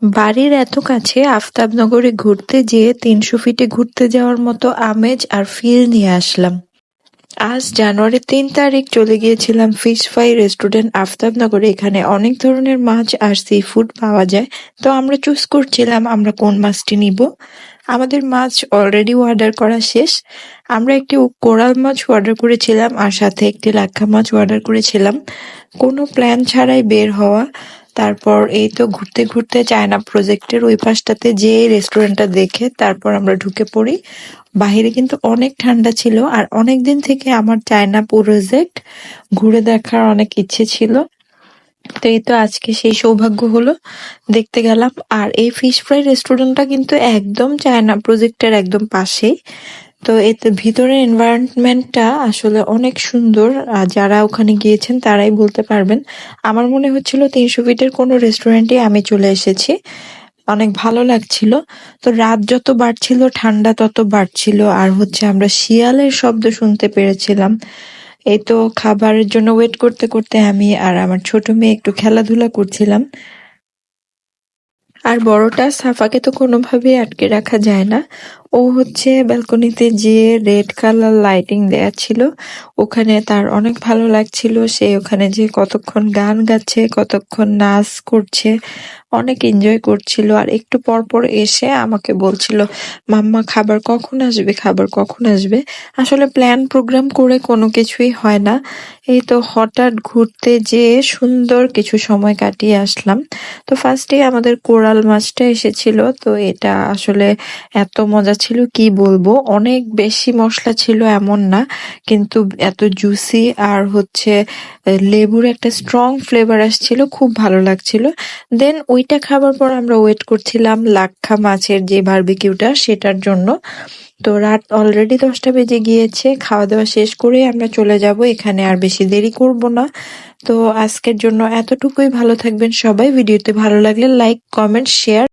বাড়ির এত কাছে আফতাবনগরে ঘুরতে যেয়ে ৩০০ ফিটে ঘুরতে যাওয়ার মতো আমেজ আর ফিল নিয়ে আসলাম। আজ জানুয়ারির ৩ তারিখ চলে গিয়েছিলাম ফিশ ফ্রাই রেস্টুরেন্ট আফতাবনগরে। এখানে অনেক ধরনের মাছ আর সি ফুড পাওয়া যায়। তো আমরা চুজ করছিলাম আমরা কোন মাছটি নিব। আমাদের মাছ অলরেডি অর্ডার করা শেষ। আমরা একটি কোরাল মাছ অর্ডার করেছিলাম আর সাথে একটি লাক্ষা মাছ অর্ডার করেছিলাম। কোনো প্ল্যান ছাড়াই বের হওয়া। তারপর এই তো ঘুরতে ঘুরতে চায়না প্রজেক্টের ওই পাশটাতে যেয়ে রেস্টুরেন্টটা দেখে তারপর আমরা ঢুকে পড়ি। বাহিরে কিন্তু অনেক ঠান্ডা ছিল আর অনেকদিন থেকে আমার চায়না প্রজেক্ট ঘুরে দেখার অনেক ইচ্ছে ছিল। তো এই তো আজকে সেই সৌভাগ্য হলো, দেখতে গেলাম। আর এই ফিশ ফ্রাই রেস্টুরেন্টটা কিন্তু একদম চায়না প্রজেক্টের একদম পাশেই। তো এতে ভিতরের এনভায়রনমেন্টটা আসলে অনেক সুন্দর। যারা ওখানে গিয়েছেন তারাই বলতে পারবেন। আমার মনে হচ্ছিল ৩০০ ফিটের কোনো রেস্টুরেন্টে আমি চলে এসেছি। অনেক ভালো লাগছিল। তো রাত যত বাড়ছিল ঠান্ডা তত বাড়ছিল আর আমরা শিয়ালের শব্দ শুনতে পেরেছিলাম। এই তো খাবারের জন্য ওয়েট করতে করতে আমি আর আমার ছোট মেয়ে একটু খেলাধুলা করছিলাম। আর বড়টা সাফাকে তো কোনোভাবেই আটকে রাখা যায় না। ও ব্যালকনিতে যেয়ে রেড কালার লাইটিং দেয়া ছিল, ওখানে তার অনেক ভালো লাগছিল। সে ওখানে যেয়ে কতক্ষণ গান গাচ্ছে, কতক্ষণ নাচ করছে, অনেক এনজয় করছিল। আর একটু পর পর এসে আমাকে বলছিল, মাম্মা খাবার কখন আসবে, খাবার কখন আসবে। আসলে প্ল্যান প্রোগ্রাম করে কোনো কিছুই হয় না। এই তো হঠাৎ ঘুরতে যেয়ে সুন্দর কিছু সময় কাটিয়ে আসলাম। তো ফার্স্টে আমাদের কোরাল মাছটা এসেছিল। তো এটা আসলে এত মজা ছিল কি বলবো, অনেক বেশি মশলা ছিল এমন না, কিন্তু এত জুসি আর লেবুর একটা স্ট্রং ফ্লেভার আসছিল, খুব ভালো লাগছিল। দেন ওইটা খাবার পর আমরা ওয়েট করছিলাম লাক্ষা মাছের যে বারবিকিউটা সেটার জন্য। তো রাত অলরেডি 10টা বেজে গিয়েছে। খাওয়া দাওয়া শেষ করে আমরা চলে যাব, এখানে আর বেশি দেরি করব না। তো আজকের জন্য এতটুকুই। ভালো থাকবেন সবাই। ভিডিওতে ভালো লাগলে লাইক, কমেন্ট, শেয়ার